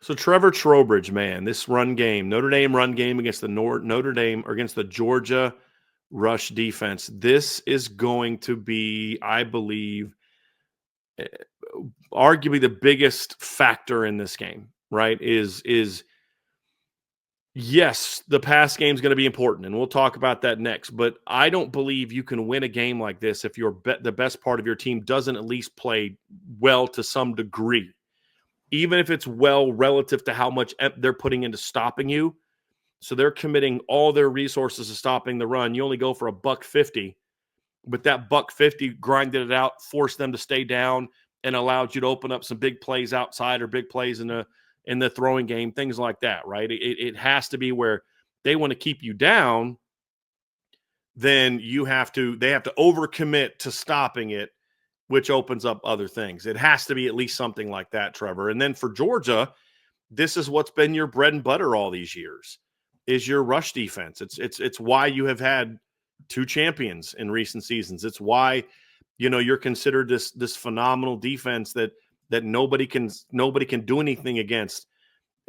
So Trevor Trowbridge, man, this run game, Notre Dame run game against the Notre Dame or against the Georgia rush defense. This is going to be, I believe, arguably the biggest factor in this game, right? Is yes, the pass game is going to be important, and we'll talk about that next. But I don't believe you can win a game like this if the best part of your team doesn't at least play well to some degree, even if it's well relative to how much they're putting into stopping you. So they're committing all their resources to stopping the run. You only go for $150, but that $150 grinded it out, forced them to stay down, and allowed you to open up some big plays outside or big plays in the throwing game, things like that, right? It has to be where they want to keep you down, then they have to overcommit to stopping it, which opens up other things. It has to be at least something like that, Trevor. And then for Georgia, this is what's been your bread and butter all these years, is your rush defense. It's why you have had 2 champions in recent seasons. It's why, you're considered this phenomenal defense that nobody can do anything against.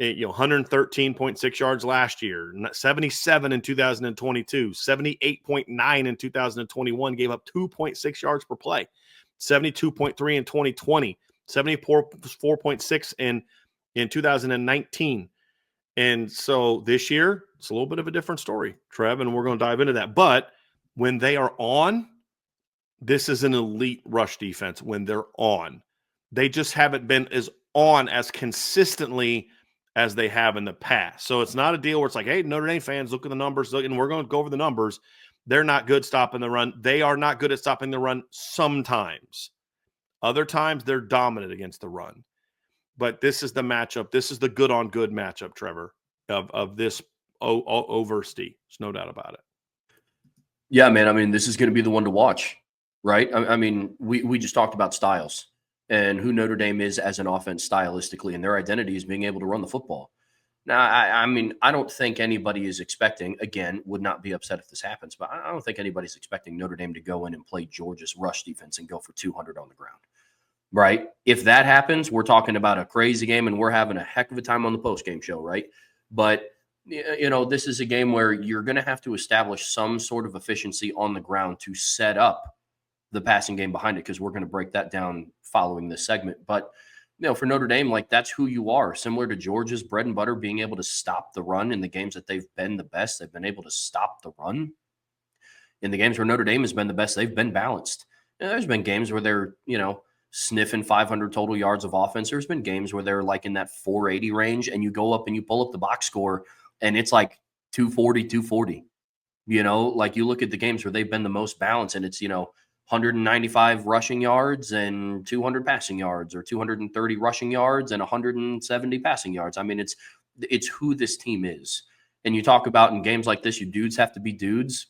113.6 yards last year, 77 in 2022, 78.9 in 2021, gave up 2.6 yards per play, 72.3 in 2020, 74.6 in 2019. And so this year, it's a little bit of a different story, Trev, and we're going to dive into that. But when they are on, this is an elite rush defense when they're on. They just haven't been as on as consistently as they have in the past. So it's not a deal where it's like, hey, Notre Dame fans, look at the numbers, and we're going to go over the numbers. They're not good stopping the run. They are not good at stopping the run sometimes. Other times, they're dominant against the run. But this is the matchup. This is the good-on-good matchup, Trevor, of this oversty. There's no doubt about it. Yeah, man. I mean, this is going to be the one to watch, right? I mean, we just talked about styles and who Notre Dame is as an offense stylistically, and their identity is being able to run the football. Now, I mean, I don't think anybody is expecting, again, would not be upset if this happens, but I don't think anybody's expecting Notre Dame to go in and play Georgia's rush defense and go for 200 on the ground, right? If that happens, we're talking about a crazy game, and we're having a heck of a time on the postgame show, right? But, this is a game where you're going to have to establish some sort of efficiency on the ground to set up the passing game behind it, because we're going to break that down following this segment. But, for Notre Dame, like, that's who you are. Similar to Georgia's bread and butter, being able to stop the run in the games that they've been the best, they've been able to stop the run. In the games where Notre Dame has been the best, they've been balanced. There's been games where they're, sniffing 500 total yards of offense. There's been games where they're like in that 480 range, and you go up and you pull up the box score and it's like 240. Like, you look at the games where they've been the most balanced, and it's, 195 rushing yards and 200 passing yards, or 230 rushing yards and 170 passing yards. I mean, it's who this team is. And you talk about in games like this, you dudes have to be dudes.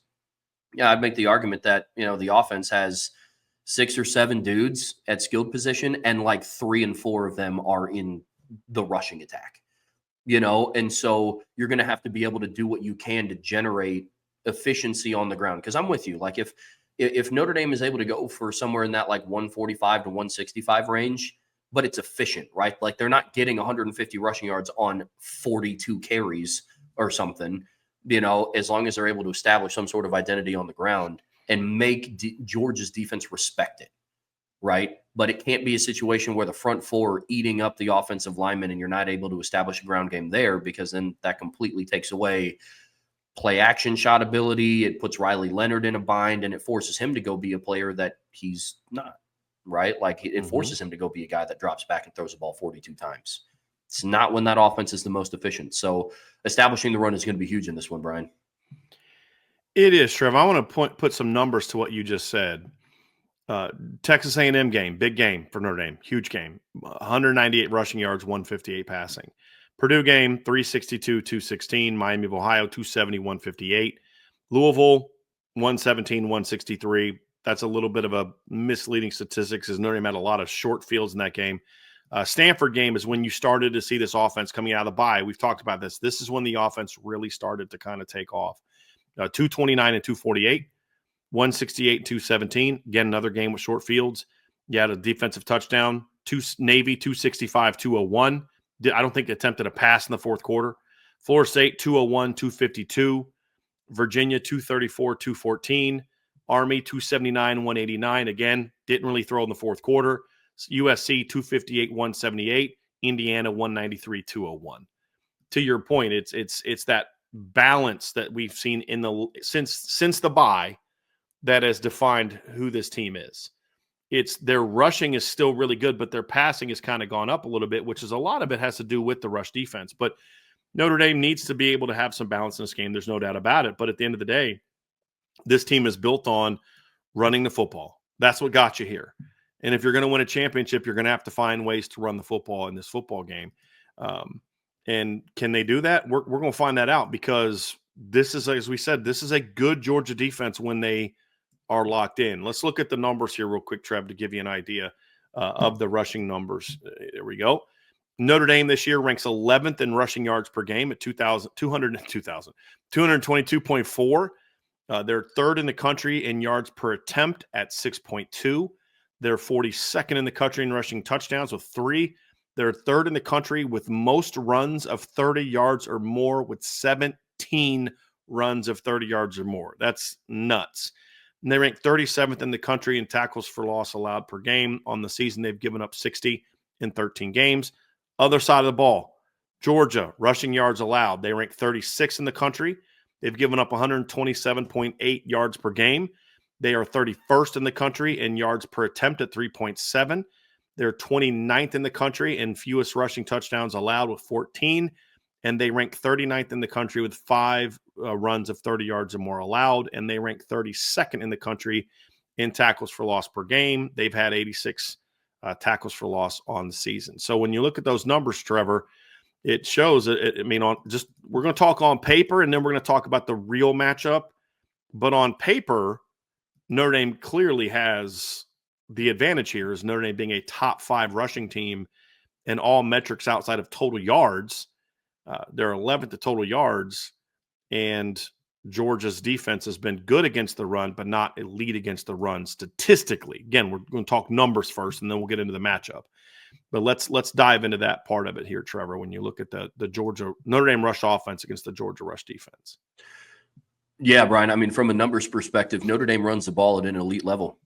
Yeah, I'd make the argument that, the offense has 6 or 7 dudes at skilled position, and like 3 and 4 of them are in the rushing attack, and so you're going to have to be able to do what you can to generate efficiency on the ground. Because I'm with you. Like, if Notre Dame is able to go for somewhere in that like 145 to 165 range, but it's efficient, right? Like, they're not getting 150 rushing yards on 42 carries or something, as long as they're able to establish some sort of identity on the ground and make Georgia's defense respect it, right? But it can't be a situation where the front four are eating up the offensive linemen and you're not able to establish a ground game there, because then that completely takes away play action shot ability. It puts Riley Leonard in a bind, and it forces him to go be a player that he's not, right? Like, it forces him to go be a guy that drops back and throws the ball 42 times. It's not when that offense is the most efficient. So establishing the run is going to be huge in this one, Brian. It is, Trev. I want to put some numbers to what you just said. Texas A&M game, big game for Notre Dame, huge game. 198 rushing yards, 158 passing. Purdue game, 362, 216. Miami of Ohio, 270, 158. Louisville, 117, 163. That's a little bit of a misleading statistic, because Notre Dame had a lot of short fields in that game. Stanford game is when you started to see this offense coming out of the bye. We've talked about this. This is when the offense really started to kind of take off. 229 and 248, 168, 217. Again, another game with short fields. You had a defensive touchdown. Navy, 265, 201. I don't think attempted a pass in the fourth quarter. Florida State, 201, 252. Virginia, 234, 214. Army, 279, 189. Again, didn't really throw in the fourth quarter. USC, 258, 178. Indiana, 193, 201. To your point, it's that balance that we've seen in the since the bye that has defined who this team is. It's their rushing is still really good, but their passing has kind of gone up a little bit, which is a lot of it has to do with the rush defense. But Notre Dame needs to be able to have some balance in this game. There's no doubt about it. But at the end of the day, this team is built on running the football. That's what got you here. And if you're going to win a championship, you're going to have to find ways to run the football in this football game. And can they do that? We're going to find that out, because this is, as we said, this is a good Georgia defense when they are locked in. Let's look at the numbers here real quick, Trev, to give you an idea of the rushing numbers. There we go. Notre Dame this year ranks 11th in rushing yards per game at 222.4. They're third in the country in yards per attempt at 6.2. They're 42nd in the country in rushing touchdowns with 3. They're third in the country with most runs of 30 yards or more, with 17 runs of 30 yards or more. That's nuts. And they rank 37th in the country in tackles for loss allowed per game. On the season, they've given up 60 in 13 games. Other side of the ball, Georgia, rushing yards allowed. They rank 36th in the country. They've given up 127.8 yards per game. They are 31st in the country in yards per attempt at 3.7. They're 29th in the country in fewest rushing touchdowns allowed with 14. And they rank 39th in the country with 5 runs of 30 yards or more allowed. And they rank 32nd in the country in tackles for loss per game. They've had 86 tackles for loss on the season. So when you look at those numbers, Trevor, it shows, we're going to talk on paper, and then we're going to talk about the real matchup. But on paper, Notre Dame clearly has the advantage here, is Notre Dame being a top 5 rushing team in all metrics outside of total yards. They're 11th to total yards, and Georgia's defense has been good against the run, but not elite against the run statistically. Again, we're going to talk numbers first, and then we'll get into the matchup. But let's dive into that part of it here, Trevor, when you look at the Georgia Notre Dame rush offense against the Georgia rush defense. Yeah, Brian, I mean, from a numbers perspective, Notre Dame runs the ball at an elite level,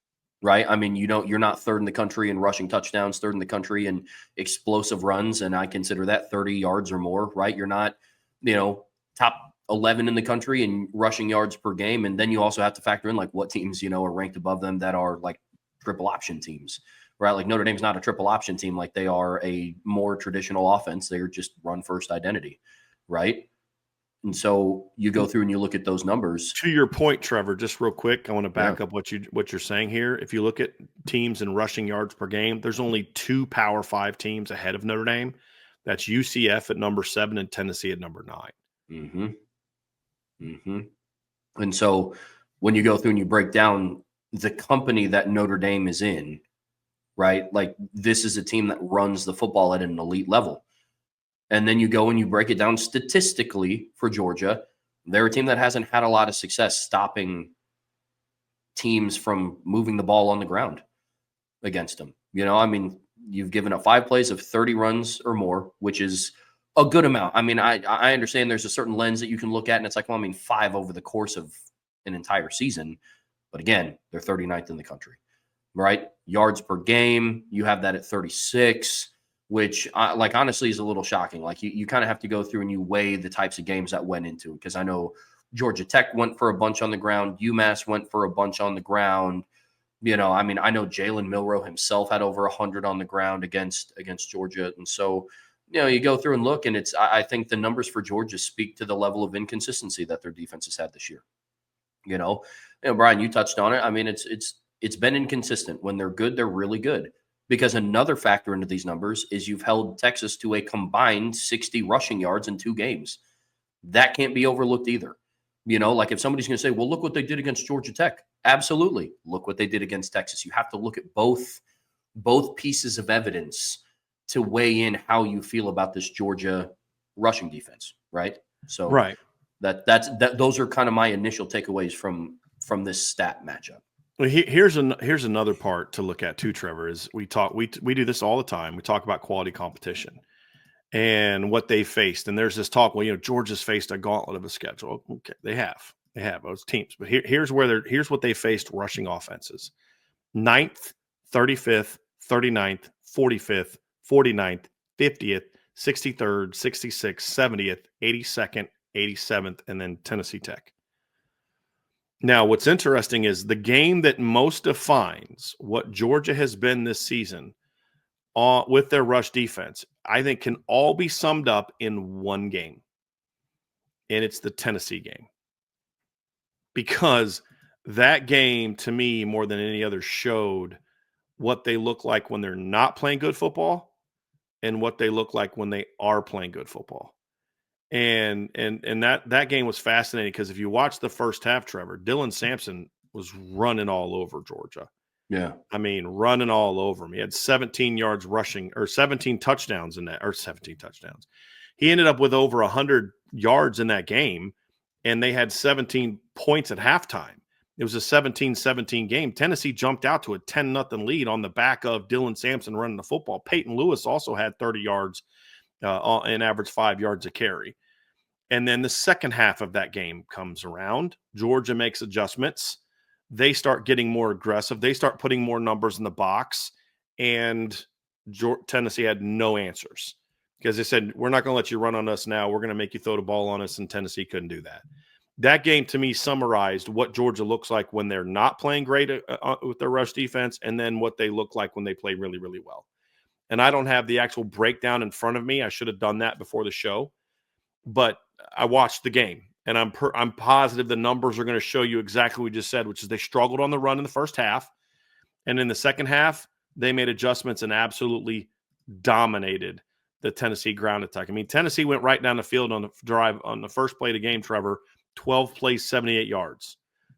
right? I mean, you're not third in the country in rushing touchdowns, third in the country in explosive runs, and I consider that 30 yards or more, right? You're not, top 11 in the country in rushing yards per game. And then you also have to factor in like what teams, are ranked above them that are like triple option teams, right? Like Notre Dame's not a triple option team. Like they are a more traditional offense. They're just run first identity, right? And so you go through and you look at those numbers. To your point, Trevor, just real quick, I want to back up what you're saying here. If you look at teams in rushing yards per game, there's only 2 Power 5 teams ahead of Notre Dame. That's UCF at number 7 and Tennessee at number 9. Mm-hmm. Mm-hmm. And so when you go through and you break down the company that Notre Dame is in, right? Like this is a team that runs the football at an elite level. And then you go and you break it down statistically for Georgia. They're a team that hasn't had a lot of success stopping teams from moving the ball on the ground against them. You've given up 5 plays of 30 runs or more, which is a good amount. I mean, I understand there's a certain lens that you can look at, and it's like, 5 over the course of an entire season. But again, they're 39th in the country, right? Yards per game, you have that at 36, which honestly is a little shocking. Like you kind of have to go through and you weigh the types of games that went into it. Because I know Georgia Tech went for a bunch on the ground. UMass went for a bunch on the ground. I know Jalen Milroe himself had over 100 on the ground against Georgia. And so, you go through and look, and I think the numbers for Georgia speak to the level of inconsistency that their defense has had this year. Brian, you touched on it. I mean, it's been inconsistent. When they're good, they're really good. Because another factor into these numbers is you've held Texas to a combined 60 rushing yards in 2 games. That can't be overlooked either. Like if somebody's going to say, well, look what they did against Georgia Tech. Absolutely. Look what they did against Texas. You have to look at both pieces of evidence to weigh in how you feel about this Georgia rushing defense, right? So right. Those are kind of my initial takeaways from this stat matchup. Well, here's another part to look at too, Trevor. Is we do this all the time. We talk about quality competition, and what they faced. And there's this talk, well, Georgia's faced a gauntlet of a schedule. Okay, they have those teams. But here's what they faced rushing offenses: 9th, 35th, 39th, 45th, 49th, 50th, 63rd, 66th, 70th, 82nd, 87th, and then Tennessee Tech. Now, what's interesting is the game that most defines what Georgia has been this season with their rush defense, I think can all be summed up in one game, and it's the Tennessee game. Because that game, to me, more than any other, showed what they look like when they're not playing good football and what they look like when they are playing good football. And that game was fascinating because if you watch the first half, Trevor, Dylan Sampson was running all over Georgia. Yeah. I mean, running all over him. He had 17 yards rushing, or 17 touchdowns in that, or 17 touchdowns. He ended up with over 100 yards in that game, and they had 17 points at halftime. It was a 17-17 game. Tennessee jumped out to a 10-0 lead on the back of Dylan Sampson running the football. Peyton Lewis also had 30 yards and average 5 yards a carry. And then the second half of that game comes around. Georgia makes adjustments. They start getting more aggressive. They start putting more numbers in the box. And Tennessee had no answers because they said, we're not going to let you run on us now. We're going to make you throw the ball on us. And Tennessee couldn't do that. That game, to me, summarized what Georgia looks like when they're not playing great with their rush defense, and then what they look like when they play really, really well. And I don't have the actual breakdown in front of me. I should have done that before the show. But I watched the game, and I'm positive the numbers are going to show you exactly what we just said, which is they struggled on the run in the first half. And in the second half, they made adjustments and absolutely dominated the Tennessee ground attack. I mean, Tennessee went right down the field on the drive on the first play of the game, Trevor, 12 plays, 78 yards.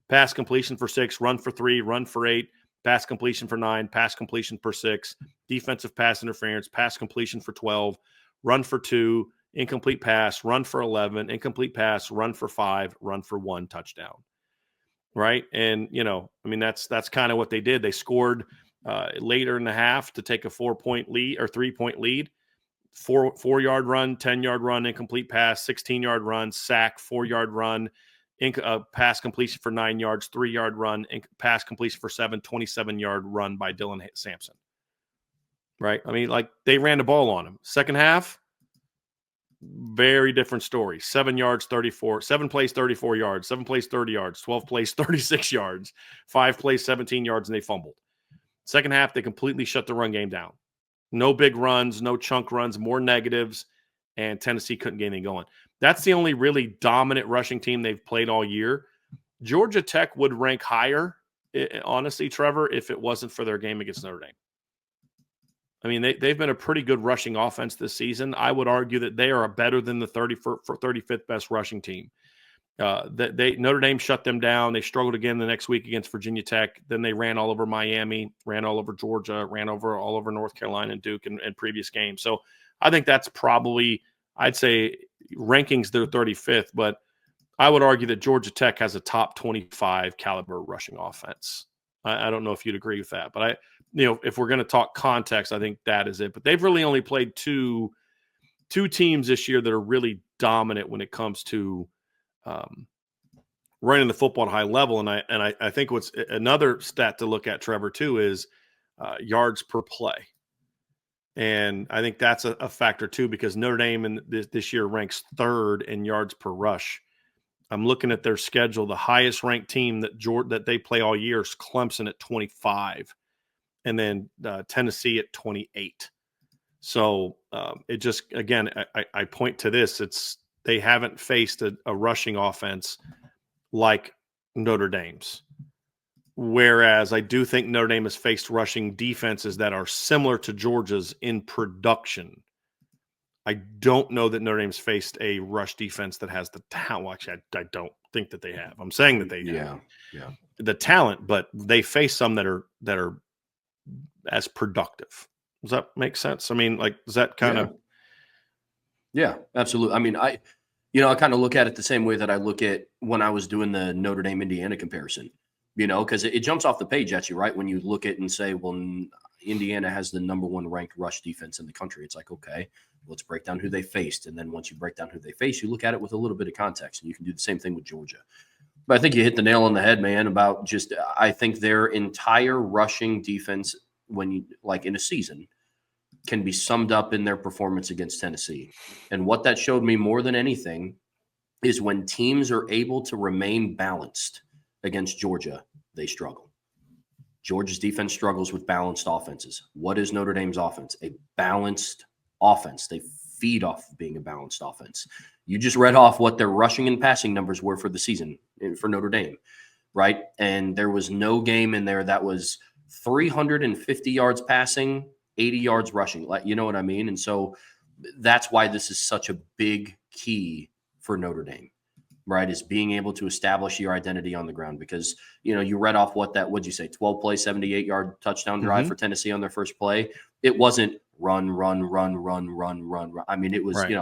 Pass completion for 6, run for 3, run for 8, pass completion for 9, pass completion for 6, defensive pass interference, pass completion for 12, run for 2, incomplete pass, run for 11, incomplete pass, run for 5, run for 1 touchdown. Right? And, I mean, that's kind of what they did. They scored later in the half to take a 4-point lead or 3-point lead. 4-yard run, 10-yard run, incomplete pass, 16-yard run, sack, 4-yard run, pass completion for 9 yards, 3-yard run, pass completion for 7, 27-yard run by Dylan Sampson. Right? I mean, like, they ran the ball on him. Second half, very different story. 7 yards, 34, 7 plays, 34 yards, 7 plays, 30 yards, 12 plays, 36 yards, 5 plays, 17 yards, and they fumbled. Second half, they completely shut the run game down. No big runs, no chunk runs, more negatives, and Tennessee couldn't get anything going. That's the only really dominant rushing team they've played all year. Georgia Tech would rank higher, honestly, Trevor, if it wasn't for their game against Notre Dame. I mean, they've been a pretty good rushing offense this season. I would argue that they are better than the 35th best rushing team. Notre Dame shut them down. They struggled again the next week against Virginia Tech. Then they ran all over Miami, ran all over Georgia, ran all over North Carolina and Duke in previous games. So I think that's probably, I'd say, rankings they're 35th, but I would argue that Georgia Tech has a top 25 caliber rushing offense. I don't know if you'd agree with that, but if we're going to talk context, I think that is it. But they've really only played two teams this year that are really dominant when it comes to running the football at a high level. And I think what's another stat to look at, Trevor, too, is yards per play. And I think that's a factor too, because Notre Dame this year ranks 3rd in yards per rush. I'm looking at their schedule. The highest ranked team that they play all year is Clemson at 25, and then Tennessee at 28. So it just, again, I point to this. They haven't faced a rushing offense like Notre Dame's. Whereas I do think Notre Dame has faced rushing defenses that are similar to Georgia's in production. I don't know that Notre Dame's faced a rush defense that has the talent. Well, actually, I don't think that they have. I'm saying that they have the talent, but they face some that are as productive. Does that make sense? I mean, like, does that kind of? Yeah, absolutely. I mean, I kind of look at it the same way that I look at when I was doing the Notre Dame Indiana comparison, because it jumps off the page at you, right? When you look at it and say, well, Indiana has the number 1 ranked rush defense in the country. It's like, okay, let's break down who they faced. And then once you break down who they face, you look at it with a little bit of context, and you can do the same thing with Georgia. But I think you hit the nail on the head, man, about just I think their entire rushing defense, when you like in a season, can be summed up in their performance against Tennessee. And what that showed me more than anything is when teams are able to remain balanced against Georgia, they struggle. Georgia's defense struggles with balanced offenses. What is Notre Dame's offense? A balanced offense. They feed off of being a balanced offense. You just read off what their rushing and passing numbers were for the season for Notre Dame, right? And there was no game in there that was 350 yards passing, 80 yards rushing. Like, you know what I mean? And so that's why this is such a big key for Notre Dame, right? Is being able to establish your identity on the ground, because, you know, you read off what'd you say, 12 play, 78-yard touchdown drive for Tennessee on their first play. It wasn't run. I mean, it was, Right.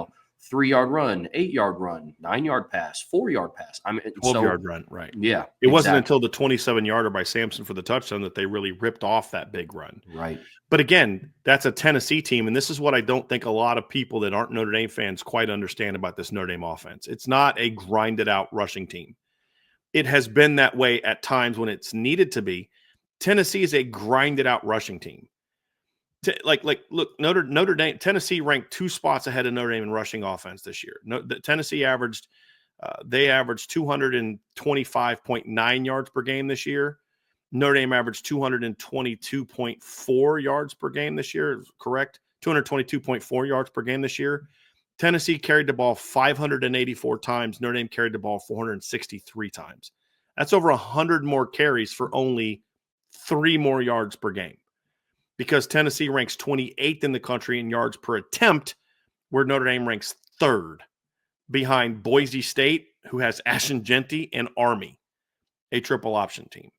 3-yard run, 8-yard run, 9-yard pass, 4-yard pass. I mean, 12-yard run, right. Yeah. It wasn't until the 27-yarder by Sampson for the touchdown that they really ripped off that big run. Right. But again, that's a Tennessee team, and this is what I don't think a lot of people that aren't Notre Dame fans quite understand about this Notre Dame offense. It's not a grinded-out rushing team. It has been that way at times when it's needed to be. Tennessee is a grinded-out rushing team. Look, Notre Dame, Tennessee ranked 2 spots ahead of Notre Dame in rushing offense this year. Tennessee averaged 225.9 yards per game this year. Notre Dame averaged 222.4 yards per game this year. Correct? 222.4 yards per game this year. Tennessee carried the ball 584 times. Notre Dame carried the ball 463 times. That's over 100 more carries for only 3 more yards per game, because Tennessee ranks 28th in the country in yards per attempt, where Notre Dame ranks 3rd behind Boise State, who has Ashton Genty, and Army, a triple option team.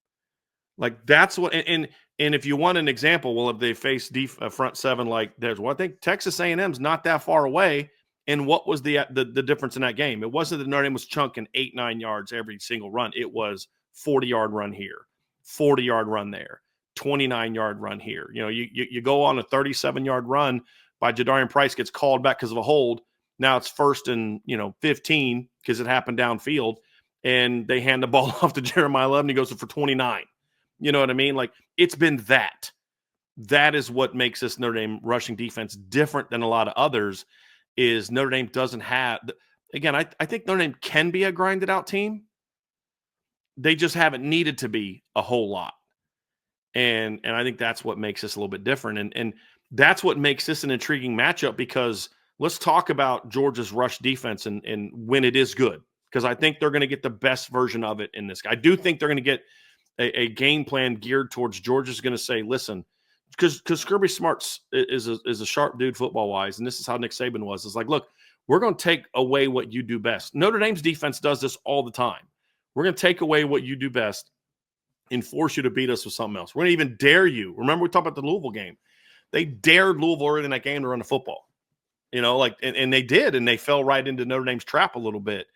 Like, that's what, and if you want an example, well, if they face front seven, like there's I think Texas A&M's not that far away. And what was the difference in that game? It wasn't that Notre Dame was chunking 8-9 yards every single run. It was 40-yard run here, 40-yard run there, 29-yard run here. You know, you go on a 37-yard run by Jadarian Price, gets called back because of a hold. Now it's 1st and 15 because it happened downfield, and they hand the ball off to Jeremiah Love, and he goes for 29. You know what I mean? Like, it's been that. That is what makes this Notre Dame rushing defense different than a lot of others. Is Notre Dame doesn't have – again, I think Notre Dame can be a grinded-out team. They just haven't needed to be a whole lot. And I think that's what makes this a little bit different. And that's what makes this an intriguing matchup, because let's talk about Georgia's rush defense and when it is good, because I think they're going to get the best version of it in this. I do think they're going to get a game plan geared towards Georgia's going to say, listen – because Kirby Smart is a sharp dude football-wise, and this is how Nick Saban was. It's like, look, we're going to take away what you do best. Notre Dame's defense does this all the time. We're going to take away what you do best and force you to beat us with something else. We're going to even dare you. Remember, we talked about the Louisville game. They dared Louisville early in that game to run the football. And they did, and they fell right into Notre Dame's trap a little bit.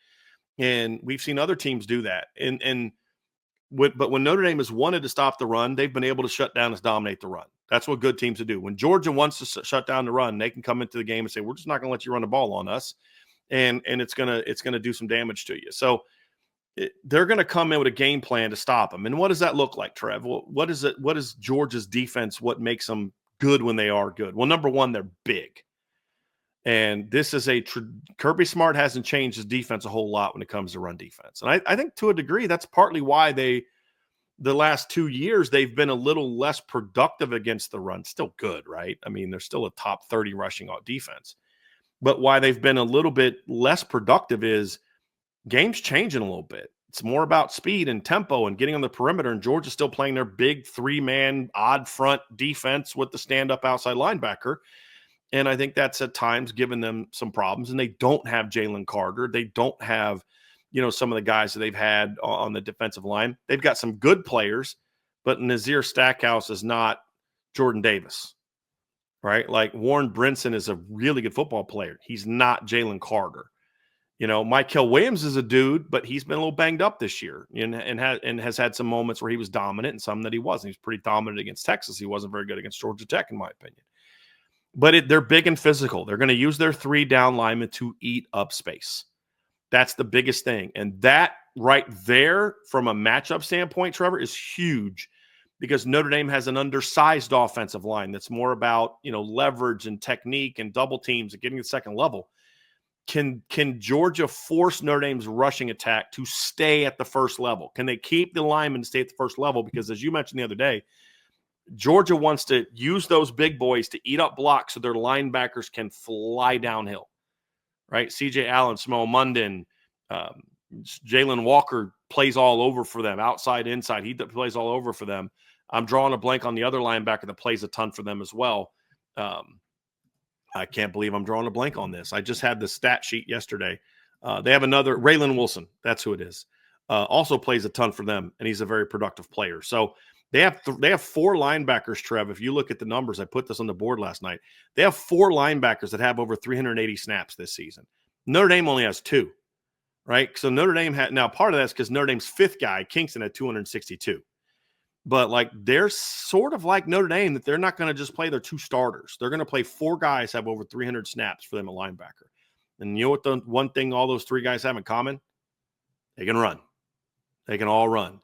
And we've seen other teams do that. But when Notre Dame has wanted to stop the run, they've been able to shut down and dominate the run. That's what good teams do. When Georgia wants to shut down the run, they can come into the game and say, we're just not going to let you run the ball on us. And it's gonna do some damage to you. So they're going to come in with a game plan to stop them. And what does that look like, Trev? What is it? What is Georgia's defense? What makes them good when they are good? Well, number one, they're big. And this is Kirby Smart hasn't changed his defense a whole lot when it comes to run defense. And I think to a degree, that's partly why the last 2 years, they've been a little less productive against the run. Still good, right? I mean, they're still a top 30 rushing defense. But why they've been a little bit less productive is game's changing a little bit. It's more about speed and tempo and getting on the perimeter. And Georgia's still playing their big 3-man odd front defense with the stand-up outside linebacker. And I think that's at times given them some problems. And they don't have Jalen Carter. They don't have, some of the guys that they've had on the defensive line. They've got some good players, but Nazir Stackhouse is not Jordan Davis, right? Like Warren Brinson is a really good football player. He's not Jalen Carter. Michael Williams is a dude, but he's been a little banged up this year and has had some moments where he was dominant and some that he wasn't. He was pretty dominant against Texas. He wasn't very good against Georgia Tech, in my opinion. But they're big and physical. They're going to use their 3 down linemen to eat up space. That's the biggest thing. And that right there, from a matchup standpoint, Trevor, is huge because Notre Dame has an undersized offensive line that's more about, leverage and technique and double teams and getting to the second level. Can Georgia force Notre Dame's rushing attack to stay at the first level? Can they keep the linemen to stay at the first level? Because as you mentioned the other day, Georgia wants to use those big boys to eat up blocks so their linebackers can fly downhill, right? C.J. Allen, Samoa Munden, Jalen Walker plays all over for them, outside, inside. He plays all over for them. I'm drawing a blank on the other linebacker that plays a ton for them as well. I can't believe I'm drawing a blank on this. I just had the stat sheet yesterday. They have another, Raylan Wilson. That's who it is. Also plays a ton for them, and he's a very productive player. So they have 4 linebackers, Trev. If you look at the numbers, I put this on the board last night. They have 4 linebackers that have over 380 snaps this season. Notre Dame only has 2, right? So Notre Dame now part of that's because Notre Dame's 5th guy, Kingston, had 262. But they're sort of like Notre Dame that they're not going to just play their 2 starters. They're going to play 4 guys have over 300 snaps for them at linebacker. And you know what the one thing all those 3 guys have in common? They can run. They can all run.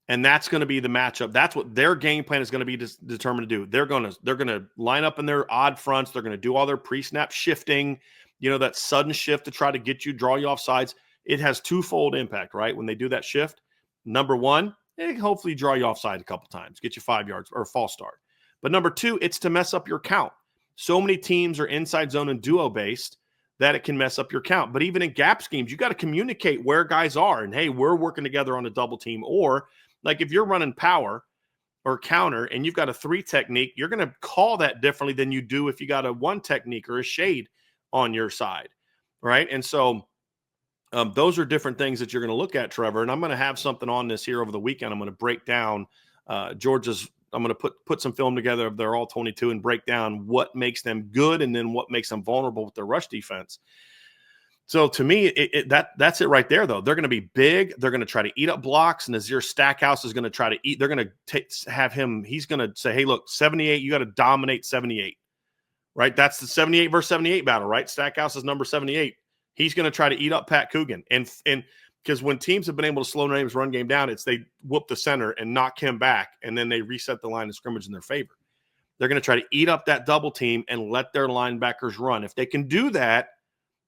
And that's going to be the matchup. That's what their game plan is going to be determined to do. They're going to line up in their odd fronts. They're going to do all their pre-snap shifting, that sudden shift to try to get you, draw you off sides. It has twofold impact, right? When they do that shift, number 1, hopefully draw you offside a couple times, get you 5 yards or a false start. But number 2, it's to mess up your count. So many teams are inside zone and duo based that it can mess up your count. But even in gap schemes, you got to communicate where guys are. And hey, we're working together on a double team. Or if you're running power or counter and you've got a 3 technique, you're going to call that differently than you do if you got a 1 technique or a shade on your side, right? And so those are different things that you're going to look at, Trevor. And I'm going to have something on this here over the weekend. I'm going to break down Georgia's. I'm going to put some film together of their all 22 and break down what makes them good and then what makes them vulnerable with their rush defense. So to me, that's it right there, though. They're going to be big. They're going to try to eat up blocks. And Nazir Stackhouse is going to try to eat. They're going to have him. He's going to say, hey, look, 78, you got to dominate 78, right? That's the 78 versus 78 battle, right? Stackhouse is number 78. He's going to try to eat up Pat Coogan. And because when teams have been able to slow Notre Dame's run game down, it's they whoop the center and knock him back, and then they reset the line of scrimmage in their favor. They're going to try to eat up that double team and let their linebackers run. If they can do that,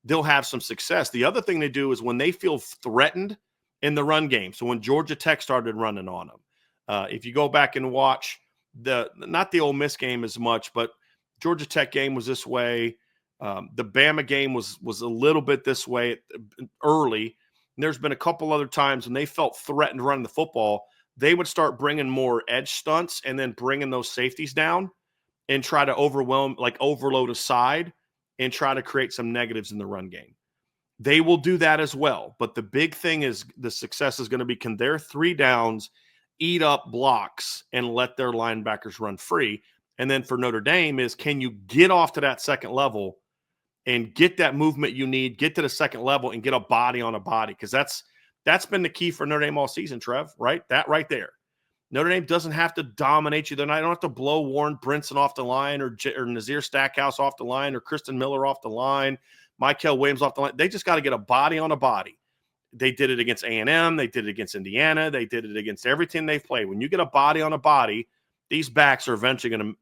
they'll have some success. The other thing they do is when they feel threatened in the run game. So when Georgia Tech started running on them, if you go back and watch not the Ole Miss game as much, but Georgia Tech game was this way. The Bama game was a little bit this way early. And there's been a couple other times when they felt threatened running the football, they would start bringing more edge stunts and then bringing those safeties down and try to overload a side and try to create some negatives in the run game. They will do that as well. But the big thing is the success is going to be, can their 3 downs eat up blocks and let their linebackers run free? And then for Notre Dame is, can you get off to that second level and get that movement you need, get to the second level and get a body on a body? Because that's been the key for Notre Dame all season, Trev, right? That right there. Notre Dame doesn't have to dominate you. They don't have to blow Warren Brinson off the line or Nazir Stackhouse off the line or Kristen Miller off the line, Michael Williams off the line. They just got to get a body on a body. They did it against A&M. They did it against Indiana. They did it against every team they've played. When you get a body on a body, these backs are eventually going to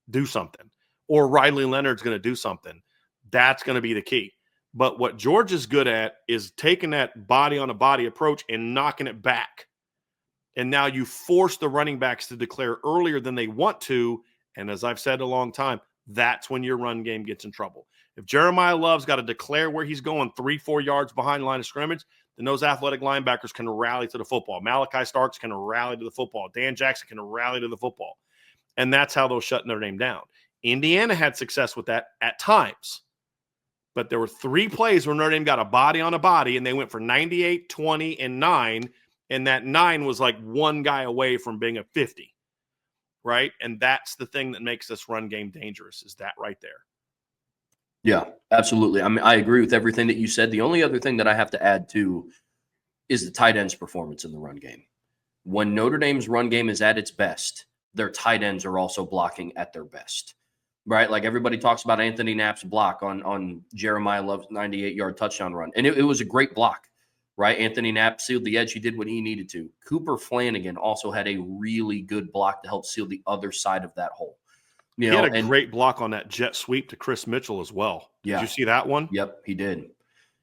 do something, or Riley Leonard's going to do something. That's going to be the key. But what Georgia's good at is taking that body on a body approach and knocking it back. And now you force the running backs to declare earlier than they want to. And as I've said a long time, that's when your run game gets in trouble. If Jeremiah Love's got to declare where he's going 3-4 yards behind the line of scrimmage, then those athletic linebackers can rally to the football. Malachi Starks can rally to the football. Dan Jackson can rally to the football. And that's how they'll shut Notre Dame down. Indiana had success with that at times. But there were 3 plays where Notre Dame got a body on a body, and they went for 98, 20, and 9. And that 9 was like one guy away from being a 50, right? And that's the thing that makes this run game dangerous, is that right there. Yeah, absolutely. I mean, I agree with everything that you said. The only other thing that I have to add to is the tight ends' performance in the run game. When Notre Dame's run game is at its best, their tight ends are also blocking at their best, right? Like everybody talks about Anthony Knapp's block on Jeremiah Love's 98-yard touchdown run, and it was a great block, right? Anthony Knapp sealed the edge. He did what he needed to. Cooper Flanagan also had a really good block to help seal the other side of that hole. He had a great block on that jet sweep to Chris Mitchell as well. Did you see that one? Yep, he did.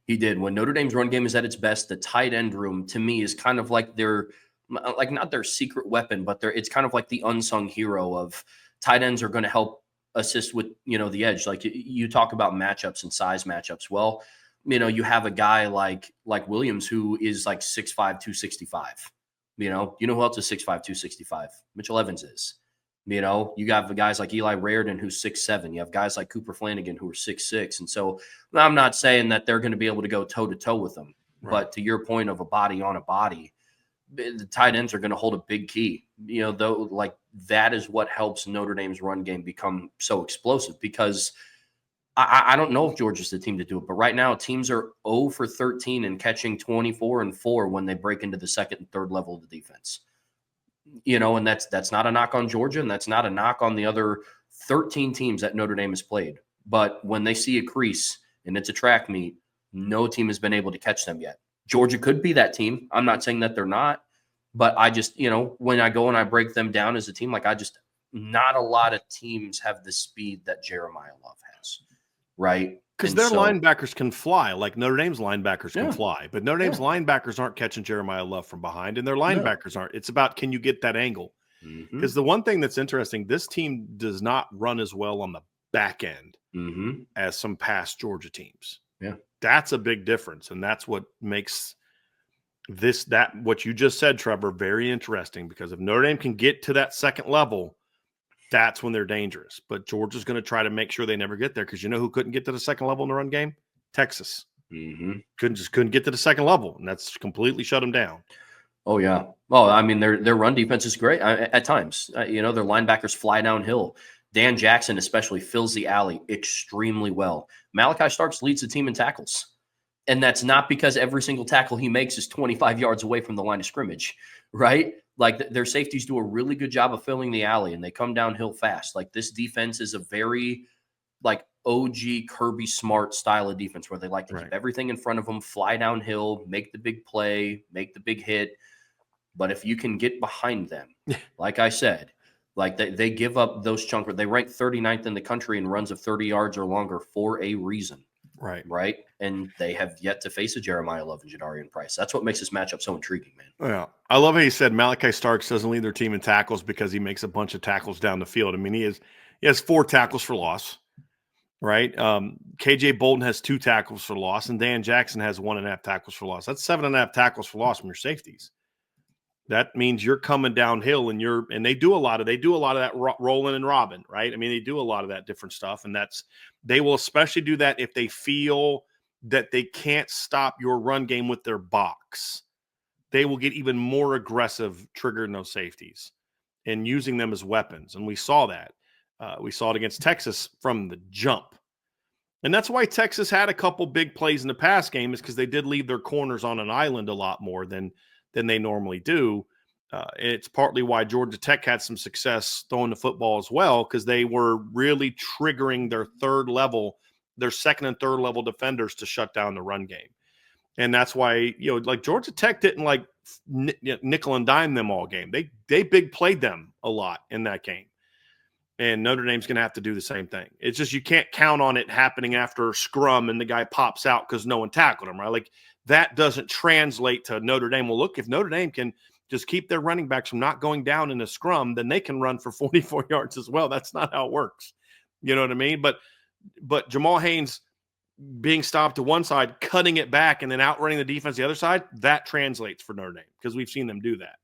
He did. When Notre Dame's run game is at its best, the tight end room to me is kind of like their, like not their secret weapon, but it's kind of like the unsung hero of tight ends are going to help assist with, the edge. Like you talk about matchups and size matchups. Well, you have a guy like Williams who is like 6'5", 265. You know who else is 6'5", 265? Mitchell Evans is. You got guys like Eli Raridan, who's 6'7". You have guys like Cooper Flanagan, who are 6'6". And so I'm not saying that they're going to be able to go toe-to-toe with them. Right. But to your point of a body on a body, the tight ends are going to hold a big key. Though, like that is what helps Notre Dame's run game become so explosive, because I don't know if Georgia's the team to do it. But right now, teams are 0 for 13 and catching 24 and 4 when they break into the second and third level of the defense. And that's not a knock on Georgia, and that's not a knock on the other 13 teams that Notre Dame has played. But when they see a crease and it's a track meet, no team has been able to catch them yet. Georgia could be that team. I'm not saying that they're not, but I just, when I go and I break them down as a team, not a lot of teams have the speed that Jeremiah Love has, right? Because their linebackers can fly, like Notre Dame's linebackers can fly. But Notre Dame's linebackers aren't catching Jeremiah Love from behind, and their linebackers aren't. It's about, can you get that angle? Because the one thing that's interesting, this team does not run as well on the back end as some past Georgia teams. Yeah. That's a big difference, and that's what makes what you just said, Trevor, very interesting, because if Notre Dame can get to that second level, that's when they're dangerous. But Georgia's going to try to make sure they never get there, because you know who couldn't get to the second level in the run game? Texas. Couldn't get to the second level, and that's completely shut them down. Oh, yeah. Well, I mean, their run defense is great at times. Their linebackers fly downhill. Dan Jackson especially fills the alley extremely well. Malachi Starks leads the team in tackles. And that's not because every single tackle he makes is 25 yards away from the line of scrimmage, right? Like their safeties do a really good job of filling the alley, and they come downhill fast. Like this defense is a very like OG Kirby Smart style of defense, where they like to keep everything in front of them, fly downhill, make the big play, make the big hit. But if you can get behind them, like I said, like they give up those chunks. They rank 39th in the country in runs of 30 yards or longer for a reason. Right. And they have yet to face a Jeremiah Love and Jadarian Price. That's what makes this matchup so intriguing, man. Yeah. I love how you said Malachi Starks doesn't lead their team in tackles because he makes a bunch of tackles down the field. I mean, he has 4 tackles for loss, right? KJ Bolden has 2 tackles for loss, and Dan Jackson has 1.5 tackles for loss. That's 7.5 tackles for loss from your safeties. That means you're coming downhill, and they do a lot of that rolling and robbing, right? I mean, they do a lot of that different stuff, and they will especially do that if they feel that they can't stop your run game with their box. They will get even more aggressive triggering those safeties and using them as weapons, and we saw that. We saw it against Texas from the jump, and that's why Texas had a couple big plays in the pass game, is because they did leave their corners on an island a lot more than they normally do. It's partly why Georgia Tech had some success throwing the football as well, because they were really triggering their second and third level defenders to shut down the run game. And that's why, like Georgia Tech didn't like nickel and dime them all game. They big played them a lot in that game. And Notre Dame's going to have to do the same thing. It's just you can't count on it happening after a scrum and the guy pops out because no one tackled him, right? Like that doesn't translate to Notre Dame. Well, look, if Notre Dame can just keep their running backs from not going down in a scrum, then they can run for 44 yards as well. That's not how it works. You know what I mean? But Jamal Haynes being stopped to one side, cutting it back, and then outrunning the defense the other side, that translates for Notre Dame, because we've seen them do that.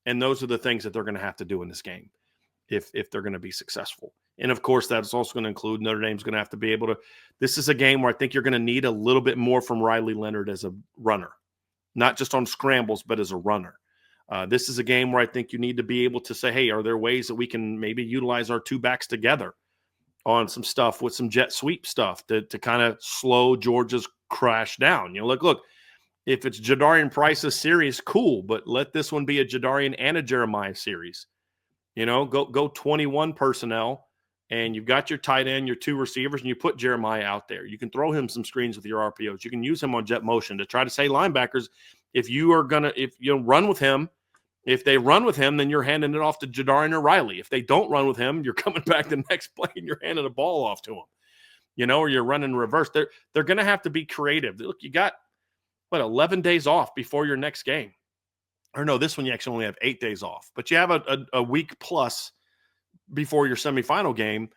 And those are the things that they're going to have to do in this game if they're going to be successful. And, of course, that's also going to include Notre Dame's going to have to be able to – this is a game where I think you're going to need a little bit more from Riley Leonard as a runner, not just on scrambles, but as a runner. This is a game where I think you need to be able to say, hey, are there ways that we can maybe utilize our 2 backs together on some stuff with some jet sweep stuff to kind of slow Georgia's crash down. Look, if it's Jadarian Price's series, cool, but let this one be a Jadarian and a Jeremiah series. Go 21 personnel, and you've got your tight end, your two receivers, and you put Jeremiah out there. You can throw him some screens with your RPOs. You can use him on jet motion to try to say linebackers, if you run with him, if they run with him, then you're handing it off to Jadarian or Riley. If they don't run with him, you're coming back the next play and you're handing the ball off to him, or you're running reverse. They're going to have to be creative. Look, you got, 11 days off before your next game. Or no, this one you actually only have 8 days off. But you have a week plus before your semifinal game.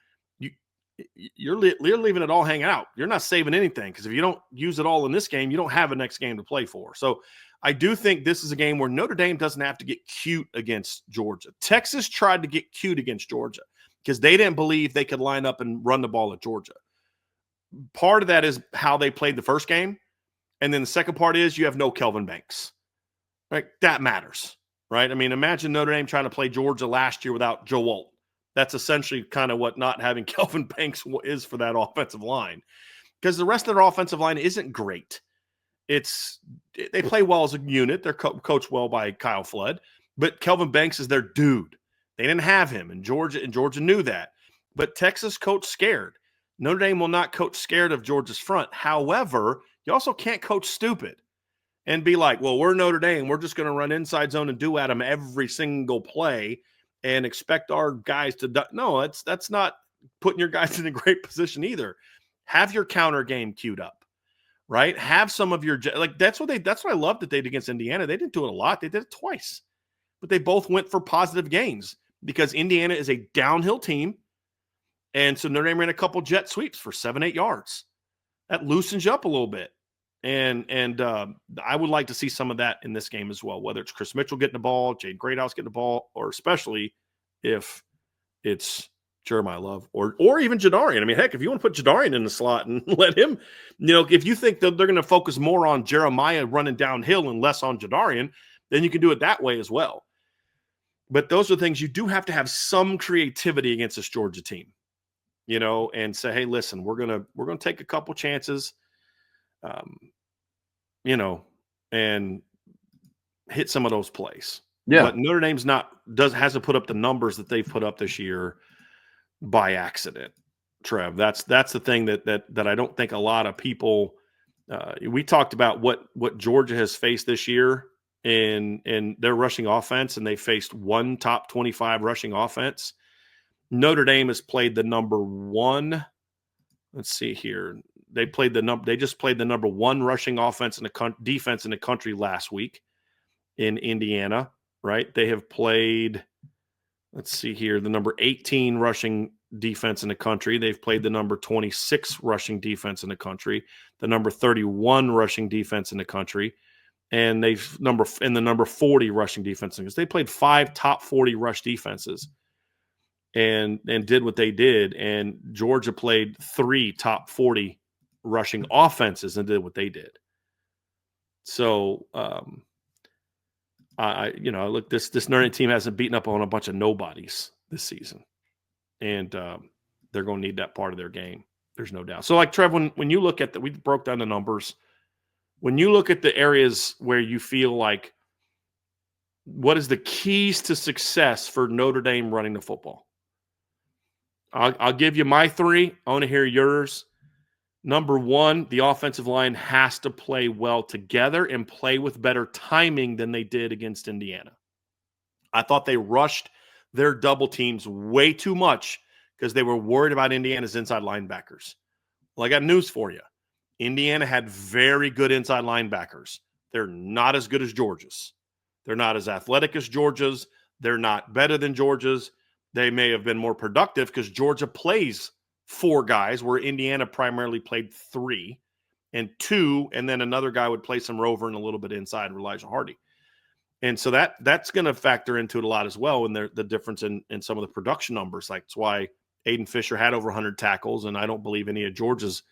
You're leaving it all hanging out. You're not saving anything, because if you don't use it all in this game, you don't have a next game to play for. So I do think this is a game where Notre Dame doesn't have to get cute against Georgia. Texas tried to get cute against Georgia because they didn't believe they could line up and run the ball at Georgia. Part of that is how they played the first game. And then the second part is you have no Kelvin Banks. Right? That matters, right? I mean, imagine Notre Dame trying to play Georgia last year without Joe Alt. That's essentially kind of what not having Kelvin Banks is for that offensive line, because the rest of their offensive line isn't great. They play well as a unit. They're coached well by Kyle Flood, but Kelvin Banks is their dude. They didn't have him, and Georgia knew that. But Texas coached scared. Notre Dame will not coach scared of Georgia's front. However, you also can't coach stupid and be like, well, we're Notre Dame. We're just going to run inside zone and do at them every single play and expect our guys to – no, that's not putting your guys in a great position either. Have your counter game queued up, right? Have some of your – that's what I love that they did against Indiana. They didn't do it a lot. They did it twice. But they both went for positive gains because Indiana is a downhill team. And so Notre Dame ran a couple jet sweeps for 7-8 yards. That loosens you up a little bit. And I would like to see some of that in this game as well, whether it's Chris Mitchell getting the ball, Jade Greathouse getting the ball, or especially if it's Jeremiah Love or even Jadarian. I mean, heck, if you want to put Jadarian in the slot and let him, if you think that they're going to focus more on Jeremiah running downhill and less on Jadarian, then you can do it that way as well. But those are things you do have to have some creativity against this Georgia team, and say, hey, listen, we're gonna take a couple chances. And hit some of those plays. Yeah. But Notre Dame's hasn't put up the numbers that they've put up this year by accident, Trev. That's the thing that I don't think a lot of people we talked about what Georgia has faced this year in their rushing offense, and they faced one top 25 rushing offense. Notre Dame has played the number one. Let's see here. They just played the number one rushing offense in the defense in the country last week in Indiana, right? They have played, let's see here, the number 18 rushing defense in the country. They've played the number 26 rushing defense in the country, the number 31 rushing defense in the country, and the number 40 rushing defense. They played 5 top 40 rush defenses and did what they did. And Georgia played 3 top 40 rushing offenses and did what they did. So, look, this Notre Dame team hasn't beaten up on a bunch of nobodies this season, and they're going to need that part of their game. There's no doubt. So, like Trev, when you look at we broke down the numbers. When you look at the areas where you feel like, what is the keys to success for Notre Dame running the football? I'll give you my 3. I want to hear yours. Number 1, the offensive line has to play well together and play with better timing than they did against Indiana. I thought they rushed their double teams way too much because they were worried about Indiana's inside linebackers. Well, I got news for you. Indiana had very good inside linebackers. They're not as good as Georgia's. They're not as athletic as Georgia's. They're not better than Georgia's. They may have been more productive because Georgia plays 4 guys where Indiana primarily played 3 and 2, and then another guy would play some rover and a little bit inside Elijah Hardy. And so that's going to factor into it a lot as well, and the difference in some of the production numbers. Like, it's why Aiden Fisher had over 100 tackles, and I don't believe any of Georgia's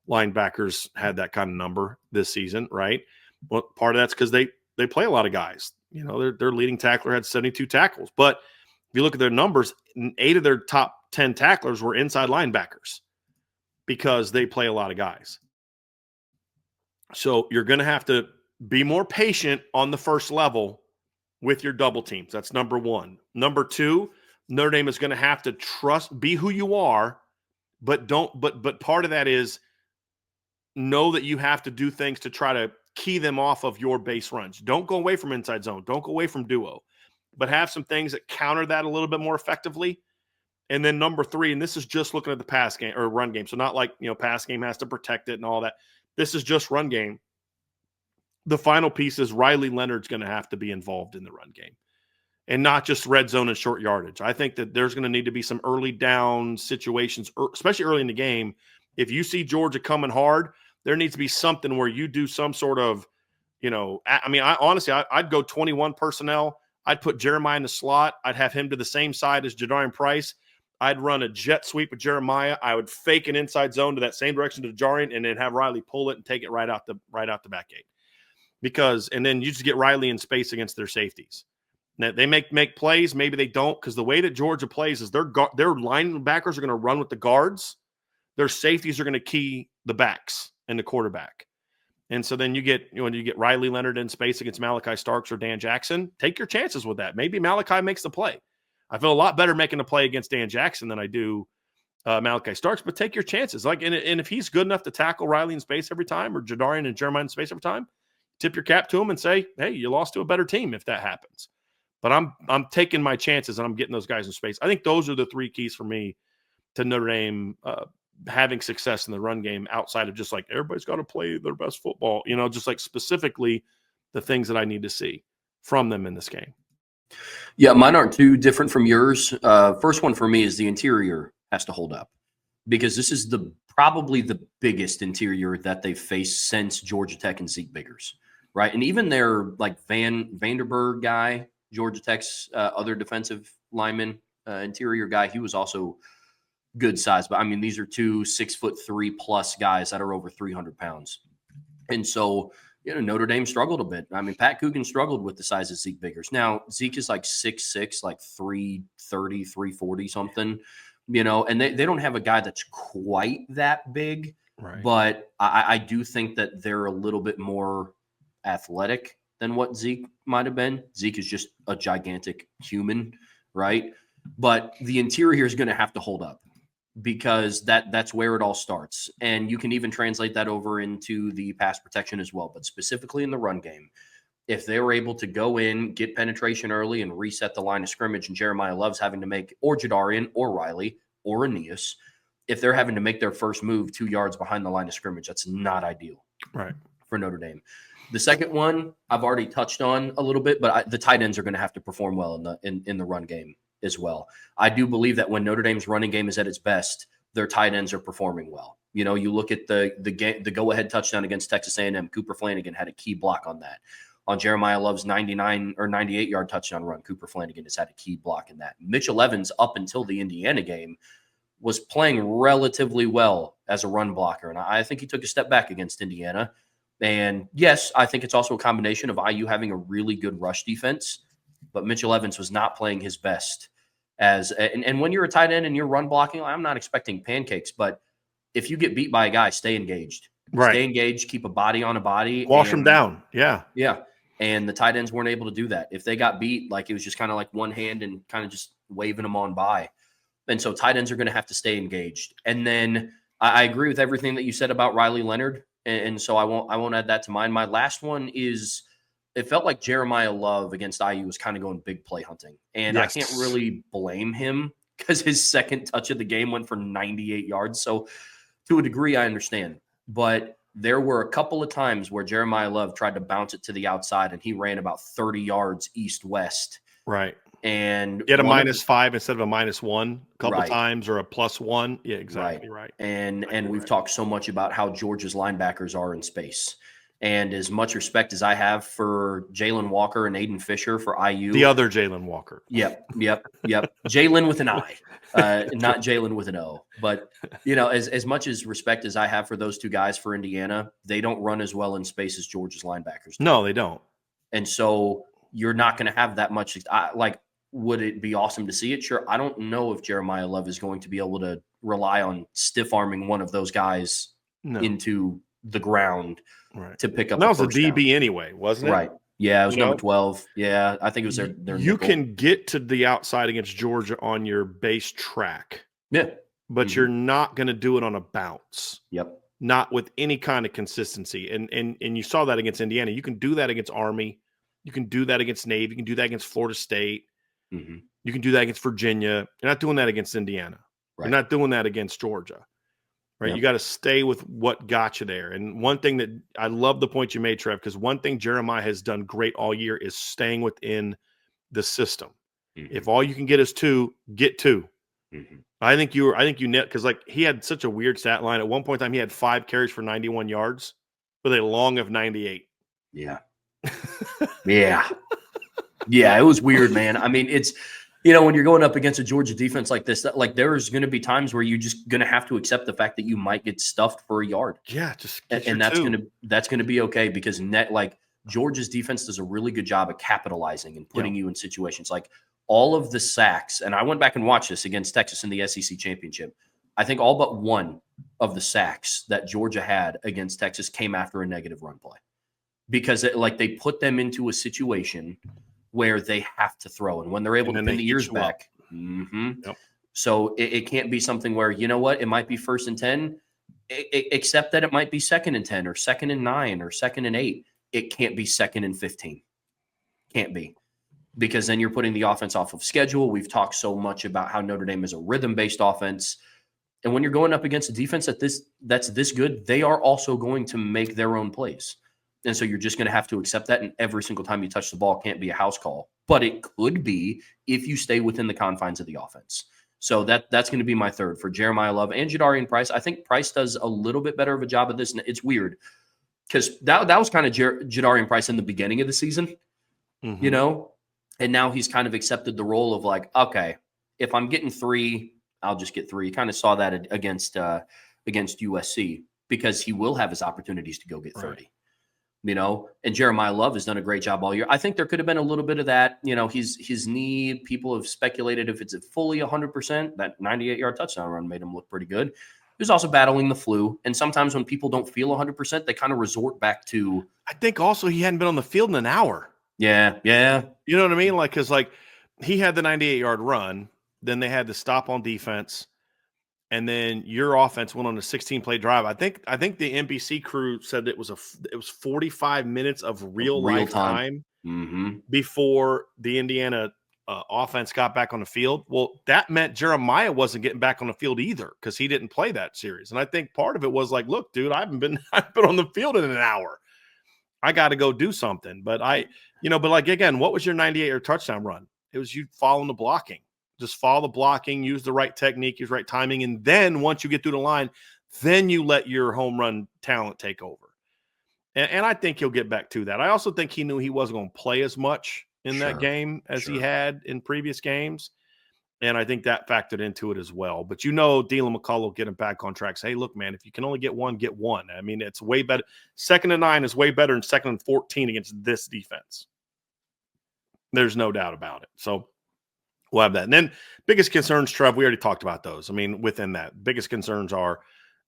linebackers had that kind of number this season, right? Well, part of that's because they play a lot of guys. Their leading tackler had 72 tackles. But if you look at their numbers, 8 of their top 10 tacklers were inside linebackers because they play a lot of guys. So you're going to have to be more patient on the first level with your double teams. That's number one. Number two, Notre Dame is going to have to be who you are, but part of that is know that you have to do things to try to key them off of your base runs. Don't go away from inside zone. Don't go away from duo, but have some things that counter that a little bit more effectively. And then number three, and this is just looking at the pass game or run game. So not like, pass game has to protect it and all that. This is just run game. The final piece is Riley Leonard's going to have to be involved in the run game and not just red zone and short yardage. I think that there's going to need to be some early down situations, especially early in the game. If you see Georgia coming hard, there needs to be something where you do some sort of, I'd go 21 personnel. I'd put Jeremiah in the slot. I'd have him to the same side as Jadarian Price. I'd run a jet sweep with Jeremiah. I would fake an inside zone to that same direction to Jadarian and then have Riley pull it and take it right out the back gate. And then you just get Riley in space against their safeties. Now, they make plays. Maybe they don't, because the way that Georgia plays is their linebackers are going to run with the guards. Their safeties are going to key the backs and the quarterback. And so then you get Riley Leonard in space against Malachi Starks or Dan Jackson. Take your chances with that. Maybe Malachi makes the play. I feel a lot better making a play against Dan Jackson than I do Malachi Starks, but take your chances. And if he's good enough to tackle Riley in space every time or Jadarian and Jeremiah in space every time, tip your cap to him and say, hey, you lost to a better team if that happens. But I'm taking my chances and I'm getting those guys in space. I think those are the three keys for me to Notre Dame having success in the run game outside of just like everybody's got to play their best football, just like specifically the things that I need to see from them in this game. Yeah, mine aren't too different from yours. First one for me is the interior has to hold up because this is probably the biggest interior that they've faced since Georgia Tech and Zeke Biggers, right? And even their like Vanderberg guy, Georgia Tech's other defensive lineman, interior guy, he was also good size. But I mean, these are two 6'3+ guys that are over 300 pounds. And so, Notre Dame struggled a bit. I mean, Pat Coogan struggled with the size of Zeke Biggers. Now, Zeke is like 6'6", like 330, 340 something, and they don't have a guy that's quite that big. Right. But I do think that they're a little bit more athletic than what Zeke might have been. Zeke is just a gigantic human, right? But the interior is going to have to hold up because that's where it all starts. And you can even translate that over into the pass protection as well. But specifically in the run game, if they were able to go in, get penetration early and reset the line of scrimmage, and Jeremiah Love's having to make, or Jadarian or Riley or Aeneas, if they're having to make their first move 2 yards behind the line of scrimmage, that's not ideal for Notre Dame. The second one I've already touched on a little bit, but the tight ends are going to have to perform well in the run game as well. I do believe that when Notre Dame's running game is at its best, their tight ends are performing well. You look at the go-ahead touchdown against Texas A&M. Cooper Flanagan had a key block on that. On Jeremiah Love's 99 or 98-yard touchdown run, Cooper Flanagan has had a key block in that. Mitchell Evans, up until the Indiana game, was playing relatively well as a run blocker, and I think he took a step back against Indiana. And yes, I think it's also a combination of IU having a really good rush defense, but Mitchell Evans was not playing his best. And when you're a tight end and you're run blocking, I'm not expecting pancakes, but if you get beat by a guy, stay engaged. Right. Stay engaged, keep a body on a body. Wash them down. Yeah. Yeah. And the tight ends weren't able to do that. If they got beat, like it was just kind of like one hand and kind of just waving them on by. And so tight ends are going to have to stay engaged. And then I agree with everything that you said about Riley Leonard. And so I won't add that to mine. My last one is, it felt like Jeremiah Love against IU was kind of going big play hunting. And yes. I can't really blame him because his second touch of the game went for 98 yards. So to a degree, I understand. But there were a couple of times where Jeremiah Love tried to bounce it to the outside and he ran about 30 yards east-west. Right. And get a -5 instead of a -1 a couple times, or a +1. Yeah, exactly right. And we've talked so much about how Georgia's linebackers are in space. And as much respect as I have for Jalen Walker and Aiden Fisher for IU. The other Jalen Walker. Yep. Jalen with an I, not Jalen with an O. But, as much as respect as I have for those two guys for Indiana, they don't run as well in space as Georgia's linebackers do. No, they don't. And so you're not going to have that much. Like would it be awesome to see it? Sure. I don't know if Jeremiah Love is going to be able to rely on stiff arming one of those guys into the ground to pick up that a was a first down. DB anyway, wasn't it? Right. Yeah, it was number 12. Yeah, I think it was their You nickel. can get to the outside against Georgia on your base track. Yeah. But you're not going to do it on a bounce. Yep. Not with any kind of consistency. And you saw that against Indiana. You can do that against Army. You can do that against Navy. You can do that against Florida State. Mm-hmm. You can do that against Virginia. You're not doing that against Indiana. Right. You're not doing that against Georgia. Right. Yep. You got to stay with what got you there. And one thing that I love the point you made, Trev, because one thing Jeremiah has done great all year is staying within the system. Mm-hmm. If all you can get is 2, get 2. Mm-hmm. I think you net, because like he had such a weird stat line. At one point in time, he had 5 carries for 91 yards with a long of 98. Yeah. Yeah. Yeah. It was weird, man. I mean, it's, when you're going up against a Georgia defense like this, like there's going to be times where you're just going to have to accept the fact that you might get stuffed for a yard. Yeah. Just and that's going to be okay, because Georgia's defense does a really good job of capitalizing and putting you in situations like all of the sacks. And I went back and watched this against Texas in the SEC championship. I think all but one of the sacks that Georgia had against Texas came after a negative run play, because they put them into a situation where they have to throw. And when they're able to pin the ears back, so it can't be something where, it might be 1st and 10, except that it might be 2nd and 10 or 2nd and 9 or 2nd and 8. It can't be 2nd and 15. Can't be. Because then you're putting the offense off of schedule. We've talked so much about how Notre Dame is a rhythm-based offense. And when you're going up against a defense that's this good, they are also going to make their own plays. And so you're just going to have to accept that. And every single time you touch the ball can't be a house call. But it could be if you stay within the confines of the offense. So that's going to be my 3rd for Jeremiah Love and Jadarian Price. I think Price does a little bit better of a job of this. And it's weird because that was kind of Jadarian Price in the beginning of the season, and now he's kind of accepted the role of like, okay, if I'm getting 3, I'll just get 3. Kind of saw that against USC, because he will have his opportunities to go get 30. Right. And Jeremiah Love has done a great job all year. I think there could have been a little bit of that. His knee, people have speculated if it's fully 100%, that 98-yard touchdown run made him look pretty good. He was also battling the flu. And sometimes when people don't feel 100%, they kind of resort back to. I think also he hadn't been on the field in an hour. Yeah. Yeah. You know what I mean? Because he had the 98-yard run, then they had to stop on defense, and then your offense went on a 16-play drive. I think the NBC crew said it was 45 minutes of real time before the Indiana offense got back on the field. Well, that meant Jeremiah wasn't getting back on the field either, because he didn't play that series. And I think part of it was like, look, dude, I've been on the field in an hour. I got to go do something. But again, what was your 98-yard touchdown run? It was you following the blocking. Just follow the blocking, use the right technique, use right timing. And then once you get through the line, then you let your home run talent take over. And I think he'll get back to that. I also think he knew he wasn't going to play as much in that game as he had in previous games. And I think that factored into it as well. But Dylan McCullough will get him back on track. Say, hey, look, man, if you can only get 1, get 1. I mean, it's way better. 2nd and 9 is way better than 2nd and 14 against this defense. There's no doubt about it. So we'll have that. And then biggest concerns, Trev, we already talked about those. I mean, within that, biggest concerns are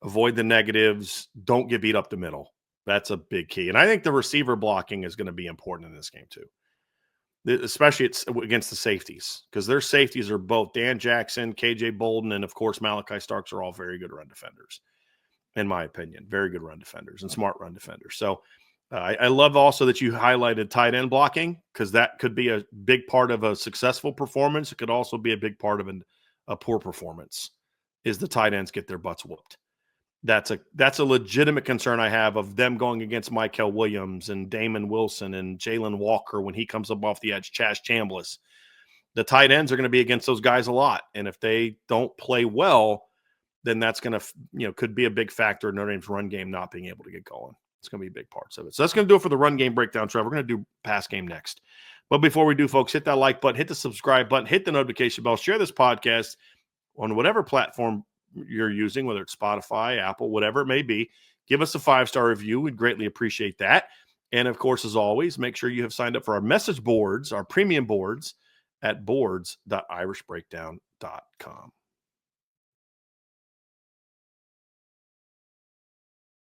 avoid the negatives. Don't get beat up the middle. That's a big key. And I think the receiver blocking is going to be important in this game too, especially against the safeties, because their safeties are both Dan Jackson, KJ Bolden, and of course Malachi Starks are all very good run defenders, in my opinion. Very good run defenders and smart run defenders. So I love also that you highlighted tight end blocking, because that could be a big part of a successful performance. It could also be a big part of a poor performance, is the tight ends get their butts whooped. That's a legitimate concern I have of them going against Michael Williams and Damon Wilson and Jalen Walker when he comes up off the edge, Chaz Chambliss. The tight ends are going to be against those guys a lot. And if they don't play well, then that's going to, could be a big factor in Notre Dame's run game not being able to get going. It's going to be big parts of it. So that's going to do it for the run game breakdown, Trevor. We're going to do pass game next. But before we do, folks, hit that like button, hit the subscribe button, hit the notification bell, share this podcast on whatever platform you're using, whether it's Spotify, Apple, whatever it may be. Give us a 5-star review. We'd greatly appreciate that. And of course, as always, make sure you have signed up for our message boards, our premium boards at boards.irishbreakdown.com.